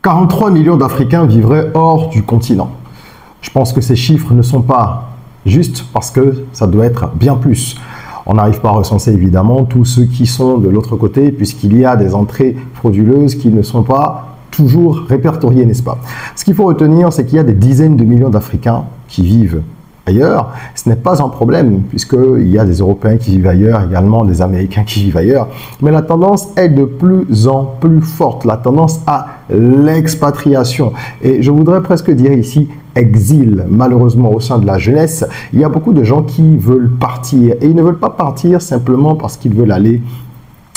43 millions d'Africains vivraient hors du continent. Je pense que ces chiffres ne sont pas justes parce que ça doit être bien plus. On n'arrive pas à recenser évidemment tous ceux qui sont de l'autre côté puisqu'il y a des entrées frauduleuses qui ne sont pas toujours répertoriées, n'est-ce pas? Ce qu'il faut retenir, c'est qu'il y a des dizaines de millions d'Africains qui vivent ailleurs. Ce n'est pas un problème puisqu'il y a des Européens qui vivent ailleurs, également des Américains qui vivent ailleurs. Mais la tendance est de plus en plus forte, la tendance à l'expatriation. Et je voudrais presque dire ici exil. Malheureusement, au sein de la jeunesse, il y a beaucoup de gens qui veulent partir. Et ils ne veulent pas partir simplement parce qu'ils veulent aller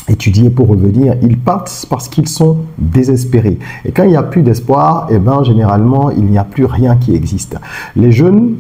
étudier pour revenir, ils partent parce qu'ils sont désespérés. Et quand il n'y a plus d'espoir, eh ben, généralement, il n'y a plus rien qui existe. Les jeunes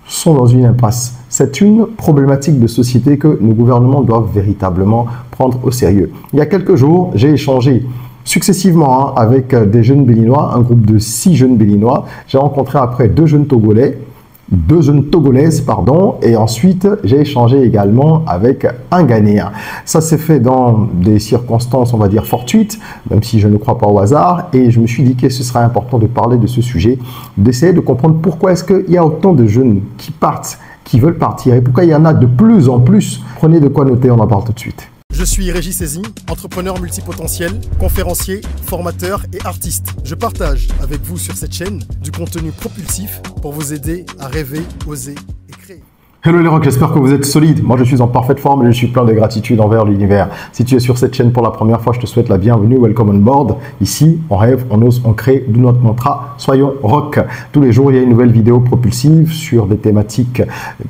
sont dans une impasse. C'est une problématique de société que nos gouvernements doivent véritablement prendre au sérieux. Il y a quelques jours, j'ai échangé successivement avec des jeunes béninois, un groupe de 6 jeunes béninois. J'ai rencontré après deux jeunes togolaises, pardon, et ensuite j'ai échangé également avec un Ghanéen. Ça s'est fait dans des circonstances, on va dire, fortuites, même si je ne crois pas au hasard, et je me suis dit que ce serait important de parler de ce sujet, d'essayer de comprendre pourquoi est-ce qu'il y a autant de jeunes qui partent, qui veulent partir, et pourquoi il y en a de plus en plus. Prenez de quoi noter, on en parle tout de suite. Je suis Régis Sezin, entrepreneur multipotentiel, conférencier, formateur et artiste. Je partage avec vous sur cette chaîne du contenu propulsif pour vous aider à rêver, oser et créer. Hello les rocs, j'espère que vous êtes solides. Moi je suis en parfaite forme et je suis plein de gratitude envers l'univers. Si tu es sur cette chaîne pour la première fois, je te souhaite la bienvenue, welcome on board. Ici, on rêve, on ose, on crée, d'où notre mantra, soyons rock. Tous les jours, il y a une nouvelle vidéo propulsive sur des thématiques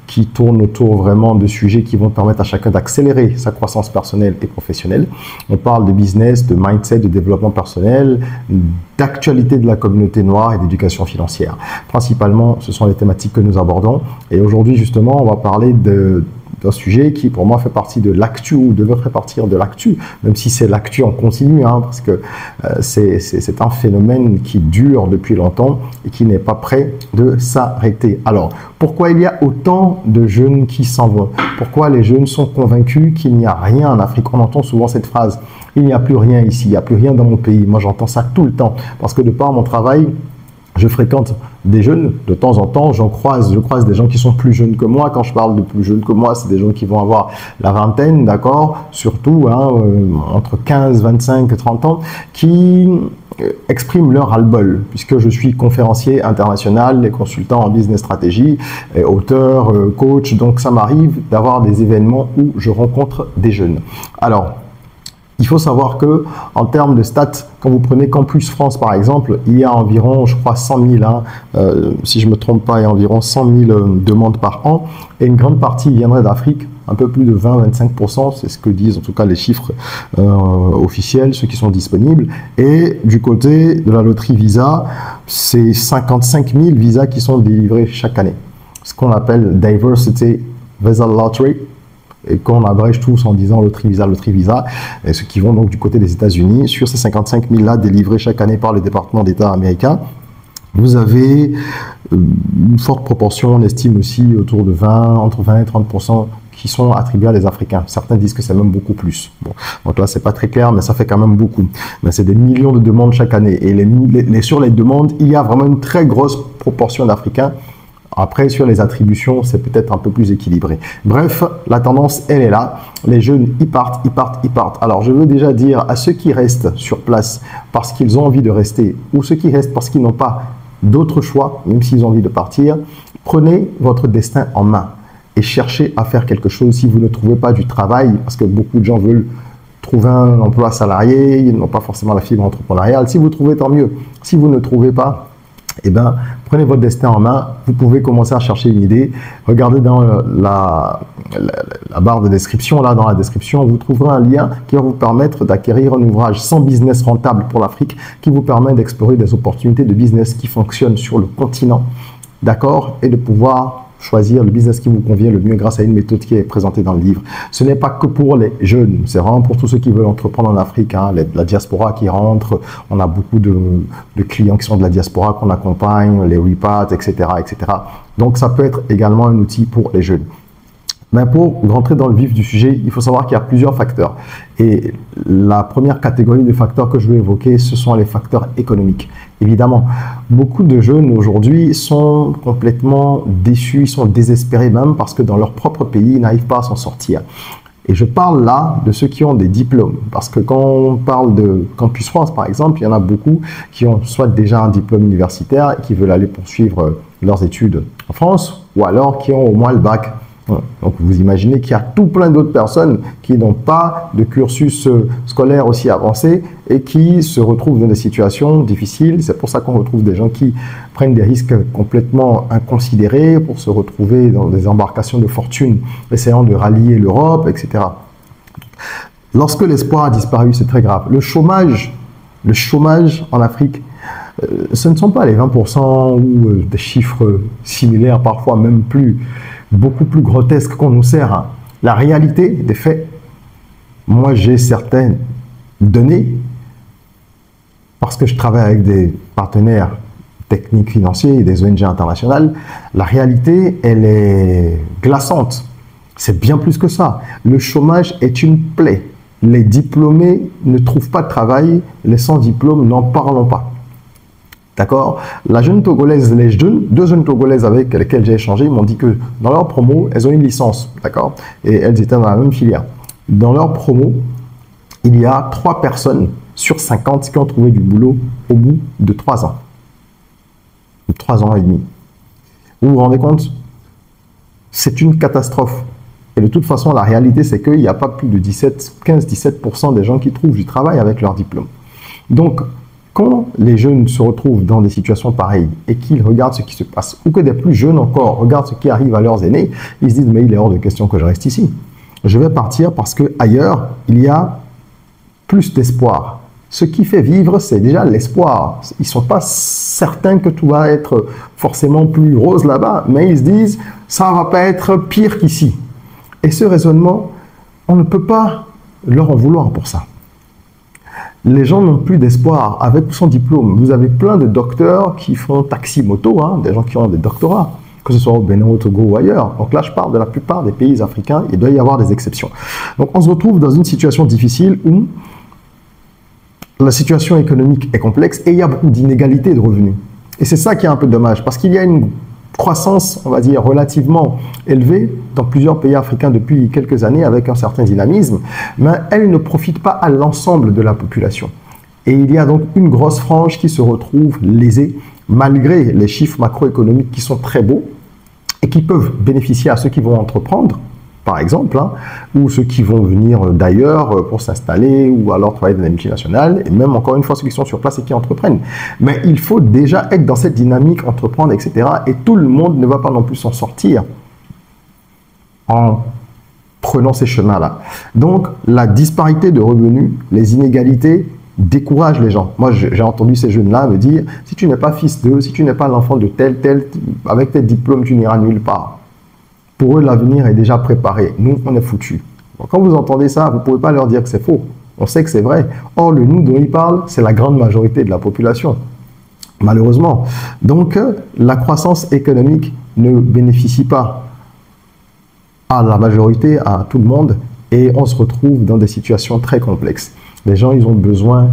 qui tournent autour vraiment de sujets qui vont permettre à chacun d'accélérer sa croissance personnelle et professionnelle. On parle de business, de mindset, de développement personnel, d'actualité de la communauté noire et d'éducation financière. Principalement, ce sont les thématiques que nous abordons. Et aujourd'hui, justement, on va parler d'un sujet qui, pour moi, fait partie de l'actu ou devrait partir de l'actu, même si c'est l'actu en continu, hein, parce que c'est un phénomène qui dure depuis longtemps et qui n'est pas prêt de s'arrêter. Alors, pourquoi il y a autant de jeunes qui s'en vont? Pourquoi les jeunes sont convaincus qu'il n'y a rien en Afrique? On entend souvent cette phrase, il n'y a plus rien ici, il n'y a plus rien dans mon pays. Moi, j'entends ça tout le temps, parce que de par mon travail, je fréquente des jeunes, de temps en temps, je croise des gens qui sont plus jeunes que moi. Quand je parle de plus jeunes que moi, c'est des gens qui vont avoir la vingtaine, d'accord, surtout hein, entre 15, 25 et 30 ans, qui expriment leur ras-le-bol, puisque je suis conférencier international et consultant en business stratégie, et auteur, coach, donc ça m'arrive d'avoir des événements où je rencontre des jeunes. Alors, il faut savoir que, en termes de stats, quand vous prenez Campus France par exemple, il y a environ, je crois, 100 000, hein, si je ne me trompe pas, il y a environ 100 000 demandes par an, et une grande partie viendrait d'Afrique, un peu plus de 20-25%, c'est ce que disent en tout cas les chiffres officiels, ceux qui sont disponibles. Et du côté de la loterie Visa, c'est 55 000 visas qui sont délivrés chaque année, ce qu'on appelle Diversity Visa Lottery, et qu'on abrège tous en disant loterie visa, et ceux qui vont donc du côté des États-Unis. Sur ces 55 000 là délivrés chaque année par le département d'État américain, vous avez une forte proportion, on estime aussi autour de entre 20 et 30% qui sont attribués à des Africains. Certains disent que c'est même beaucoup plus. Bon, donc là, c'est pas très clair, mais ça fait quand même beaucoup. Mais c'est des millions de demandes chaque année. Et sur les demandes, il y a vraiment une très grosse proportion d'Africains. Après, sur les attributions, c'est peut-être un peu plus équilibré. Bref, la tendance, elle est là. Les jeunes, ils partent. Alors, je veux déjà dire à ceux qui restent sur place parce qu'ils ont envie de rester, ou ceux qui restent parce qu'ils n'ont pas d'autre choix, même s'ils ont envie de partir, prenez votre destin en main et cherchez à faire quelque chose si vous ne trouvez pas du travail, parce que beaucoup de gens veulent trouver un emploi salarié, ils n'ont pas forcément la fibre entrepreneuriale. Si vous trouvez, tant mieux. Si vous ne trouvez pas, eh bien, prenez votre destin en main, vous pouvez commencer à chercher une idée. Regardez dans la barre de description, là dans la description, vous trouverez un lien qui va vous permettre d'acquérir un ouvrage 100 business rentables pour l'Afrique, qui vous permet d'explorer des opportunités de business qui fonctionnent sur le continent, d'accord, et de pouvoir choisir le business qui vous convient le mieux grâce à une méthode qui est présentée dans le livre. Ce n'est pas que pour les jeunes, c'est vraiment pour tous ceux qui veulent entreprendre en Afrique, hein, la diaspora qui rentre. On a beaucoup de clients qui sont de la diaspora qu'on accompagne, les repats, etc., etc. Donc ça peut être également un outil pour les jeunes. Mais pour rentrer dans le vif du sujet, il faut savoir qu'il y a plusieurs facteurs. Et la première catégorie de facteurs que je vais évoquer, ce sont les facteurs économiques. Évidemment, beaucoup de jeunes aujourd'hui sont complètement déçus, ils sont désespérés même parce que dans leur propre pays, ils n'arrivent pas à s'en sortir. Et je parle là de ceux qui ont des diplômes, parce que quand on parle de Campus France, par exemple, il y en a beaucoup qui ont soit déjà un diplôme universitaire et qui veulent aller poursuivre leurs études en France, ou alors qui ont au moins le bac. Donc vous imaginez qu'il y a tout plein d'autres personnes qui n'ont pas de cursus scolaire aussi avancé et qui se retrouvent dans des situations difficiles. C'est pour ça qu'on retrouve des gens qui prennent des risques complètement inconsidérés pour se retrouver dans des embarcations de fortune, essayant de rallier l'Europe, etc. Lorsque l'espoir a disparu, c'est très grave. Le chômage en Afrique, ce ne sont pas les 20% ou des chiffres similaires, parfois même beaucoup plus grotesques qu'on nous sert. Hein. La réalité des faits, moi j'ai certaines données, parce que je travaille avec des partenaires techniques financiers et des ONG internationales, la réalité, elle est glaçante. C'est bien plus que ça. Le chômage est une plaie. Les diplômés ne trouvent pas de travail, les sans diplôme n'en parlons pas. D'accord? La jeune Togolaise, deux jeunes Togolaises avec lesquelles j'ai échangé, m'ont dit que dans leur promo, elles ont une licence, d'accord? Et elles étaient dans la même filière. Dans leur promo, il y a 3 personnes sur 50 qui ont trouvé du boulot au bout de 3 ans. 3 ans et demi. Vous vous rendez compte? C'est une catastrophe. Et de toute façon, la réalité, c'est qu'il n'y a pas plus de 15-17% des gens qui trouvent du travail avec leur diplôme. Donc, quand les jeunes se retrouvent dans des situations pareilles et qu'ils regardent ce qui se passe, ou que des plus jeunes encore regardent ce qui arrive à leurs aînés, ils se disent « mais il est hors de question que je reste ici. Je vais partir parce qu'ailleurs, il y a plus d'espoir. » Ce qui fait vivre, c'est déjà l'espoir. Ils ne sont pas certains que tout va être forcément plus rose là-bas, mais ils se disent « ça ne va pas être pire qu'ici ». Et ce raisonnement, on ne peut pas leur en vouloir pour ça. Les gens n'ont plus d'espoir avec son diplôme. Vous avez plein de docteurs qui font taxi-moto, hein, des gens qui ont des doctorats, que ce soit au Bénin, au Togo ou ailleurs. Donc là, je parle de la plupart des pays africains, il doit y avoir des exceptions. Donc on se retrouve dans une situation difficile où la situation économique est complexe et il y a beaucoup d'inégalités de revenus. Et c'est ça qui est un peu dommage, parce qu'il y a une croissance, on va dire, relativement élevée dans plusieurs pays africains depuis quelques années avec un certain dynamisme, mais elle ne profite pas à l'ensemble de la population. Et il y a donc une grosse frange qui se retrouve lésée, malgré les chiffres macroéconomiques qui sont très beaux et qui peuvent bénéficier à ceux qui vont entreprendre, par exemple, hein, ou ceux qui vont venir d'ailleurs pour s'installer ou alors travailler dans des multinationales, et même encore une fois ceux qui sont sur place et qui entreprennent. Mais il faut déjà être dans cette dynamique, entreprendre, etc. Et tout le monde ne va pas non plus s'en sortir en prenant ces chemins-là. Donc, la disparité de revenus, les inégalités découragent les gens. Moi, j'ai entendu ces jeunes-là me dire, si tu n'es pas fils d'eux, si tu n'es pas l'enfant de tel, avec tes diplômes, tu n'iras nulle part. Pour eux, l'avenir est déjà préparé. Nous, on est foutus. Quand vous entendez ça, vous ne pouvez pas leur dire que c'est faux. On sait que c'est vrai. Or, le nous dont ils parlent, c'est la grande majorité de la population. Malheureusement. Donc, la croissance économique ne bénéficie pas à la majorité, à tout le monde, et on se retrouve dans des situations très complexes. Les gens, ils ont besoin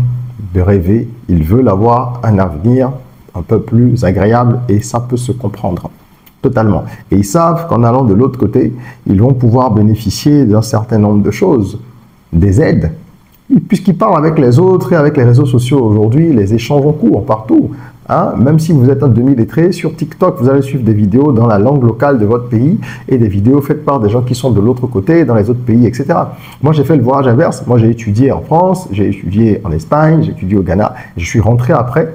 de rêver, ils veulent avoir un avenir un peu plus agréable, et ça peut se comprendre. Totalement. Et ils savent qu'en allant de l'autre côté, ils vont pouvoir bénéficier d'un certain nombre de choses, des aides. Puisqu'ils parlent avec les autres et avec les réseaux sociaux aujourd'hui, les échanges en cours partout. Hein? Même si vous êtes un demi-lettré, sur TikTok, vous allez suivre des vidéos dans la langue locale de votre pays et des vidéos faites par des gens qui sont de l'autre côté, dans les autres pays, etc. Moi, j'ai fait le voyage inverse. Moi, j'ai étudié en France, j'ai étudié en Espagne, j'ai étudié au Ghana. Je suis rentré après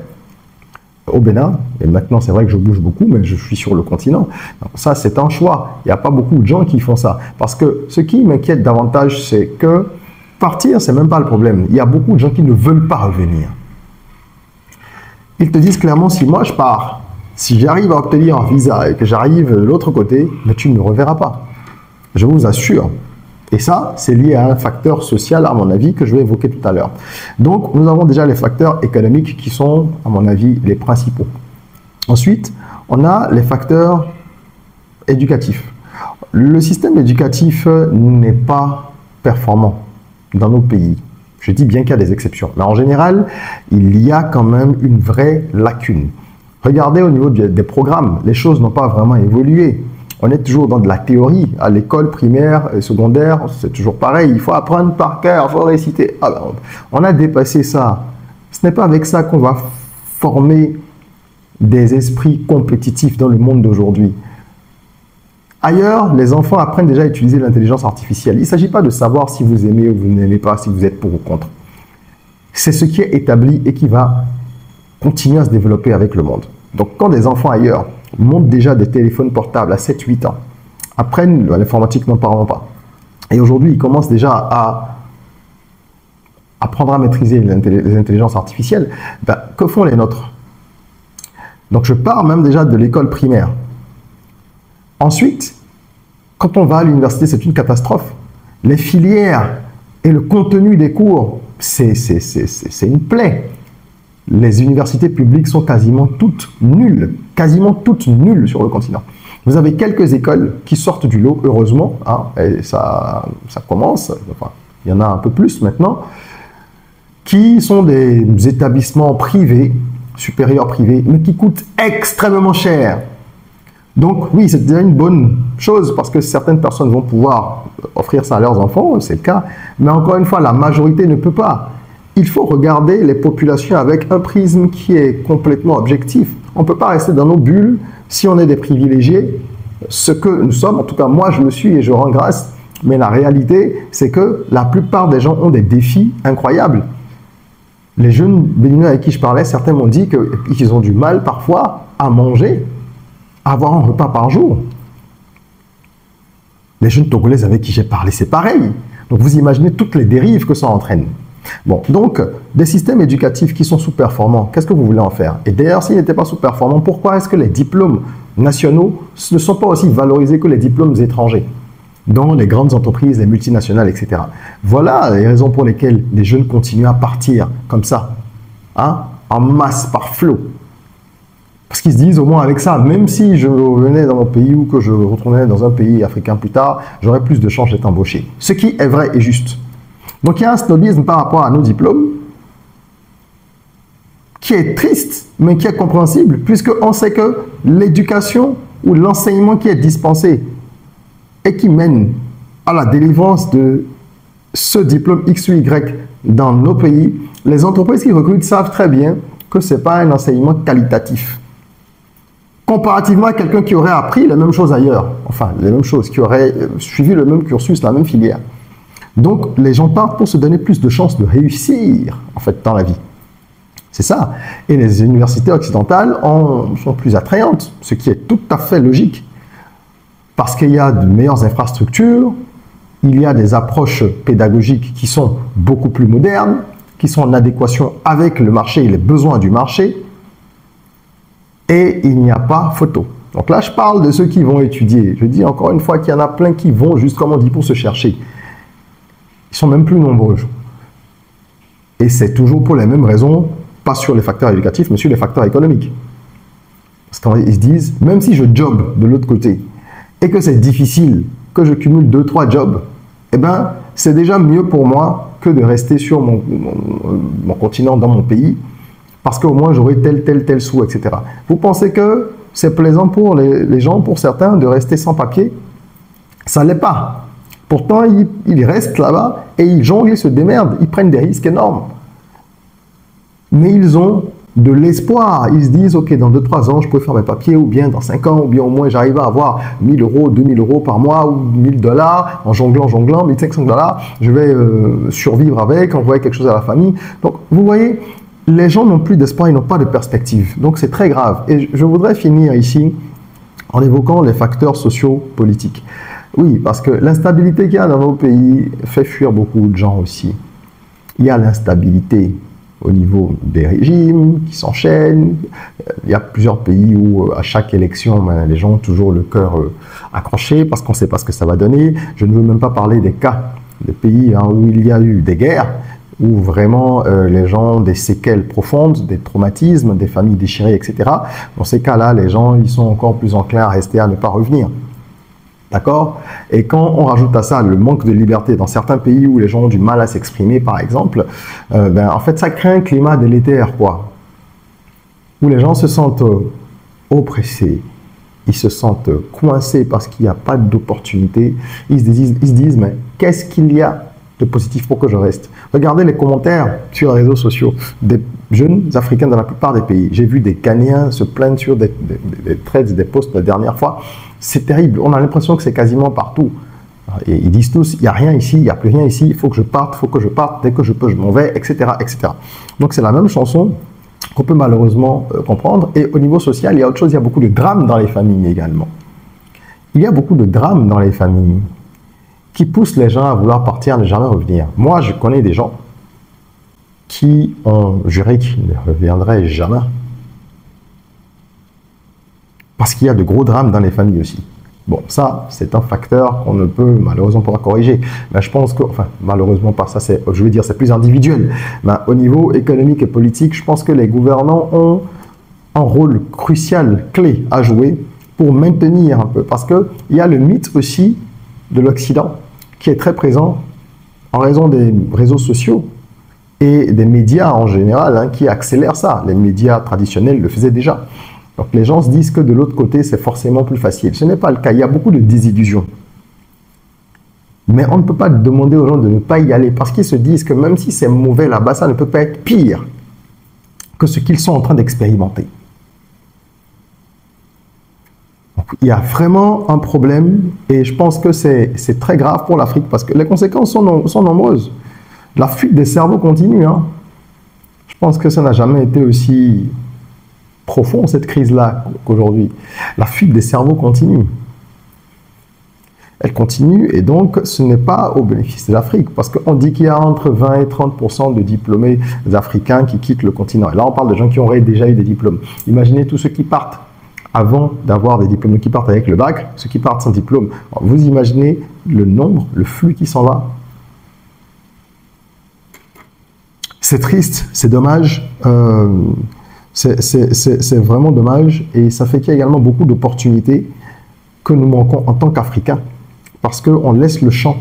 au Bénin, et maintenant c'est vrai que je bouge beaucoup, mais je suis sur le continent. Donc ça, c'est un choix. Il n'y a pas beaucoup de gens qui font ça. Parce que ce qui m'inquiète davantage, c'est que partir, c'est même pas le problème. Il y a beaucoup de gens qui ne veulent pas revenir. Ils te disent clairement, si moi je pars, si j'arrive à obtenir un visa et que j'arrive de l'autre côté, mais tu ne me reverras pas. Je vous assure. Et ça, c'est lié à un facteur social, à mon avis, que je vais évoquer tout à l'heure. Donc, nous avons déjà les facteurs économiques qui sont, à mon avis, les principaux. Ensuite, on a les facteurs éducatifs. Le système éducatif n'est pas performant dans nos pays. Je dis bien qu'il y a des exceptions, mais en général, il y a quand même une vraie lacune. Regardez au niveau des programmes, les choses n'ont pas vraiment évolué. On est toujours dans de la théorie. À l'école primaire et secondaire, c'est toujours pareil. Il faut apprendre par cœur, il faut réciter. Ah ben, on a dépassé ça. Ce n'est pas avec ça qu'on va former des esprits compétitifs dans le monde d'aujourd'hui. Ailleurs, les enfants apprennent déjà à utiliser l'intelligence artificielle. Il ne s'agit pas de savoir si vous aimez ou vous n'aimez pas, si vous êtes pour ou contre. C'est ce qui est établi et qui va continuer à se développer avec le monde. Donc, quand des enfants ailleurs montent déjà des téléphones portables à 7-8 ans, apprennent l'informatique, n'en parlons pas. Et aujourd'hui, ils commencent déjà à apprendre à maîtriser les intelligences artificielles. Ben, que font les nôtres? Donc, je pars même déjà de l'école primaire. Ensuite, quand on va à l'université, c'est une catastrophe. Les filières et le contenu des cours, c'est une plaie. Les universités publiques sont quasiment toutes nulles sur le continent. Vous avez quelques écoles qui sortent du lot, heureusement, hein, et ça commence, enfin, il y en a un peu plus maintenant, qui sont des établissements privés, supérieurs privés, mais qui coûtent extrêmement cher. Donc oui, c'est déjà une bonne chose parce que certaines personnes vont pouvoir offrir ça à leurs enfants, c'est le cas, mais encore une fois, la majorité ne peut pas. Il faut regarder les populations avec un prisme qui est complètement objectif. On ne peut pas rester dans nos bulles si on est des privilégiés, ce que nous sommes, en tout cas moi je le suis et je rends grâce, mais la réalité c'est que la plupart des gens ont des défis incroyables. Les jeunes béninois avec qui je parlais, certains m'ont dit qu'ils ont du mal parfois à manger, à avoir un repas par jour. Les jeunes Togolais avec qui j'ai parlé, c'est pareil. Donc vous imaginez toutes les dérives que ça entraîne. Bon, donc, des systèmes éducatifs qui sont sous-performants, qu'est-ce que vous voulez en faire? Et d'ailleurs, s'ils n'étaient pas sous-performants, pourquoi est-ce que les diplômes nationaux ne sont pas aussi valorisés que les diplômes étrangers dans les grandes entreprises, les multinationales, etc. Voilà les raisons pour lesquelles les jeunes continuent à partir comme ça, hein, en masse, par flot. Parce qu'ils se disent, au moins avec ça, même si je revenais dans mon pays ou que je retournais dans un pays africain plus tard, j'aurais plus de chances d'être embauché. Ce qui est vrai et juste. Donc il y a un snobisme par rapport à nos diplômes qui est triste, mais qui est compréhensible, puisqu'on sait que l'éducation ou l'enseignement qui est dispensé et qui mène à la délivrance de ce diplôme X ou Y dans nos pays, les entreprises qui recrutent savent très bien que ce n'est pas un enseignement qualitatif. Comparativement à quelqu'un qui aurait appris les mêmes choses ailleurs, enfin les mêmes choses, qui aurait suivi le même cursus, la même filière. Donc, les gens partent pour se donner plus de chances de réussir, en fait, dans la vie. C'est ça. Et les universités occidentales sont plus attrayantes, ce qui est tout à fait logique. Parce qu'il y a de meilleures infrastructures, il y a des approches pédagogiques qui sont beaucoup plus modernes, qui sont en adéquation avec le marché et les besoins du marché, et il n'y a pas photo. Donc là, je parle de ceux qui vont étudier. Je dis encore une fois qu'il y en a plein qui vont, juste comme on dit, pour se chercher. Ils sont même plus nombreux. Et c'est toujours pour les mêmes raisons, pas sur les facteurs éducatifs, mais sur les facteurs économiques. Parce qu'ils se disent, même si je job de l'autre côté, et que c'est difficile, que je cumule 2-3 jobs, eh ben, c'est déjà mieux pour moi que de rester sur mon continent, dans mon pays, parce qu'au moins j'aurai tel sou, etc. Vous pensez que c'est plaisant pour les gens, pour certains, de rester sans papier? Ça ne l'est pas. Pourtant, ils restent là-bas et ils jonglent, ils se démerdent, ils prennent des risques énormes. Mais ils ont de l'espoir. Ils se disent, ok, dans 2-3 ans, je peux faire mes papiers, ou bien dans 5 ans, ou bien au moins j'arrive à avoir 1 000 euros, 2 000 euros par mois, ou 1 000 $, en jonglant, 1 500 $, je vais survivre avec, envoyer quelque chose à la famille. Donc, vous voyez, les gens n'ont plus d'espoir, ils n'ont pas de perspective. Donc, c'est très grave. Et je voudrais finir ici en évoquant les facteurs sociopolitiques. Oui, parce que l'instabilité qu'il y a dans nos pays fait fuir beaucoup de gens aussi. Il y a l'instabilité au niveau des régimes qui s'enchaînent. Il y a plusieurs pays où à chaque élection, les gens ont toujours le cœur accroché parce qu'on ne sait pas ce que ça va donner. Je ne veux même pas parler des cas, des pays où il y a eu des guerres, où vraiment les gens ont des séquelles profondes, des traumatismes, des familles déchirées, etc. Dans ces cas-là, les gens ils sont encore plus enclins à rester, à ne pas revenir. D'accord? Et quand on rajoute à ça le manque de liberté dans certains pays où les gens ont du mal à s'exprimer, par exemple, en fait, ça crée un climat délétère, quoi. Où les gens se sentent oppressés, ils se sentent coincés parce qu'il n'y a pas d'opportunité. Ils se disent, mais qu'est-ce qu'il y a de positif pour que je reste? Regardez les commentaires sur les réseaux sociaux des jeunes Africains dans la plupart des pays. J'ai vu des Ghanéens se plaindre sur des threads, des posts la dernière fois. C'est terrible. On a l'impression que c'est quasiment partout. Et ils disent tous, il n'y a rien ici, il n'y a plus rien ici, il faut que je parte, dès que je peux, je m'en vais, etc., etc. Donc c'est la même chanson qu'on peut malheureusement comprendre. Et au niveau social, il y a autre chose, il y a beaucoup de drames dans les familles également. Il y a beaucoup de drames dans les familles qui poussent les gens à vouloir partir, ne jamais revenir. Moi, je connais des gens qui ont juré qu'ils ne reviendraient jamais. Parce qu'il y a de gros drames dans les familles aussi. Bon, ça, c'est un facteur qu'on ne peut malheureusement pas corriger. Mais je pense que, enfin, malheureusement pas, ça c'est, je veux dire, c'est plus individuel. Mais au niveau économique et politique, je pense que les gouvernants ont un rôle crucial, clé à jouer pour maintenir un peu. Parce qu'il y a le mythe aussi de l'Occident qui est très présent en raison des réseaux sociaux et des médias en général qui accélèrent ça. Les médias traditionnels le faisaient déjà. Donc les gens se disent que de l'autre côté, c'est forcément plus facile. Ce n'est pas le cas. Il y a beaucoup de désillusions. Mais on ne peut pas demander aux gens de ne pas y aller parce qu'ils se disent que même si c'est mauvais là-bas, ça ne peut pas être pire que ce qu'ils sont en train d'expérimenter. Il y a vraiment un problème et je pense que c'est très grave pour l'Afrique parce que les conséquences sont nombreuses. La fuite des cerveaux continue. Je pense que ça n'a jamais été aussi profond, cette crise-là, qu'aujourd'hui. La fuite des cerveaux continue. Elle continue et donc ce n'est pas au bénéfice de l'Afrique parce qu'on dit qu'il y a entre 20 et 30% de diplômés africains qui quittent le continent. Et là, on parle de gens qui auraient déjà eu des diplômes. Imaginez tous ceux qui partent avant d'avoir des diplômes, qui partent avec le bac, ceux qui partent sans diplôme. Alors, vous imaginez le nombre, le flux qui s'en va? C'est triste, c'est dommage. C'est vraiment dommage et ça fait qu'il y a également beaucoup d'opportunités que nous manquons en tant qu'Africains parce qu'on laisse le champ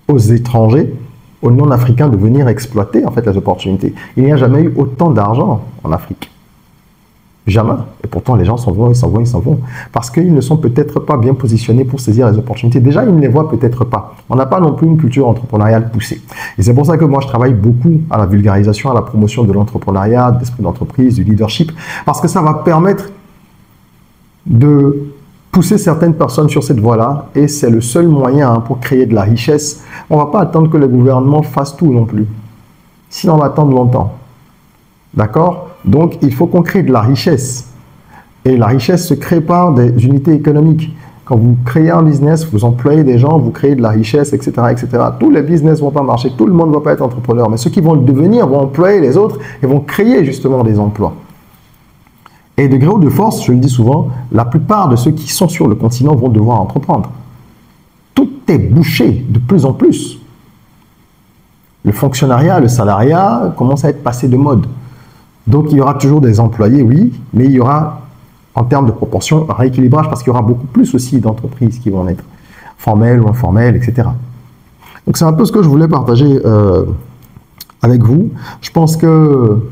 aux étrangers, aux non-africains de venir exploiter en fait les opportunités. Il n'y a jamais eu autant d'argent en Afrique. Jamais. Et pourtant, les gens s'en vont, ils s'en vont, ils s'en vont. Parce qu'ils ne sont peut-être pas bien positionnés pour saisir les opportunités. Déjà, ils ne les voient peut-être pas. On n'a pas non plus une culture entrepreneuriale poussée. Et c'est pour ça que moi, je travaille beaucoup à la vulgarisation, à la promotion de l'entrepreneuriat, de l'esprit d'entreprise, du leadership. Parce que ça va permettre de pousser certaines personnes sur cette voie-là. Et c'est le seul moyen pour créer de la richesse. On ne va pas attendre que le gouvernement fasse tout non plus. Sinon, on va attendre longtemps. D'accord? Donc, il faut qu'on crée de la richesse. Et la richesse se crée par des unités économiques. Quand vous créez un business, vous employez des gens, vous créez de la richesse, etc., etc. Tous les business ne vont pas marcher, tout le monde ne va pas être entrepreneur. Mais ceux qui vont le devenir vont employer les autres et vont créer justement des emplois. Et de gré ou de force, je le dis souvent, la plupart de ceux qui sont sur le continent vont devoir entreprendre. Tout est bouché de plus en plus. Le fonctionnariat, le salariat commence à être passé de mode. Donc, il y aura toujours des employés, oui, mais il y aura, en termes de proportion, un rééquilibrage parce qu'il y aura beaucoup plus aussi d'entreprises qui vont être formelles ou informelles, etc. Donc, c'est un peu ce que je voulais partager avec vous. Je pense que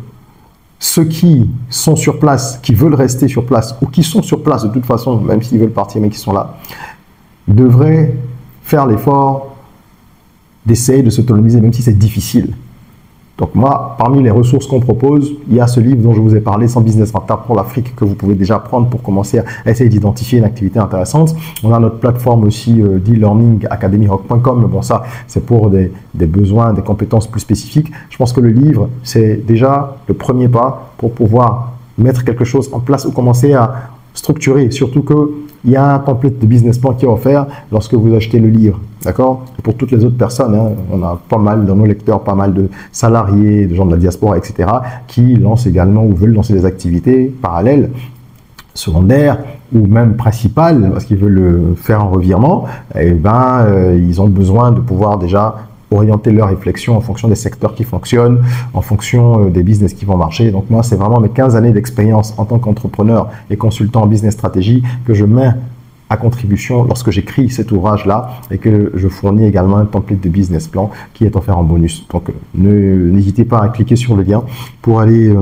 ceux qui sont sur place, qui veulent rester sur place ou qui sont sur place de toute façon, même s'ils veulent partir mais qui sont là, devraient faire l'effort d'essayer de s'autonomiser, même si c'est difficile. Donc moi, parmi les ressources qu'on propose, il y a ce livre dont je vous ai parlé, 100 business rentables pour l'Afrique, que vous pouvez déjà prendre pour commencer à essayer d'identifier une activité intéressante. On a notre plateforme aussi d'e-learning, academyrock.com, mais bon ça, c'est pour des besoins, des compétences plus spécifiques. Je pense que le livre, c'est déjà le premier pas pour pouvoir mettre quelque chose en place ou commencer à structurer, surtout qu'il y a un template de business plan qui est offert lorsque vous achetez le livre. D'accord? Et pour toutes les autres personnes, on a pas mal dans nos lecteurs, pas mal de salariés, de gens de la diaspora, etc., qui lancent également ou veulent lancer des activités parallèles, secondaires ou même principales, parce qu'ils veulent faire un revirement. Et ils ont besoin de pouvoir déjà orienter leur réflexion en fonction des secteurs qui fonctionnent, en fonction des business qui vont marcher. Donc moi, c'est vraiment mes 15 années d'expérience en tant qu'entrepreneur et consultant en business stratégie que je mets à contribution lorsque j'écris cet ouvrage-là et que je fournis également un template de business plan qui est offert en bonus. Donc, n'hésitez pas à cliquer sur le lien pour aller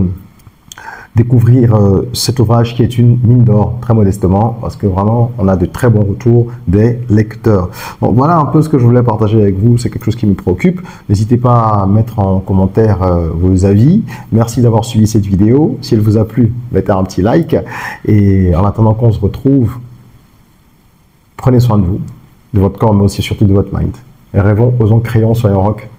découvrir cet ouvrage qui est une mine d'or, très modestement, parce que vraiment, on a de très bons retours des lecteurs. Donc, voilà un peu ce que je voulais partager avec vous. C'est quelque chose qui me préoccupe. N'hésitez pas à mettre en commentaire vos avis. Merci d'avoir suivi cette vidéo. Si elle vous a plu, mettez un petit like. Et en attendant qu'on se retrouve, prenez soin de vous, de votre corps, mais aussi surtout de votre mind. Et rêvons, osons, créons, soyons rock.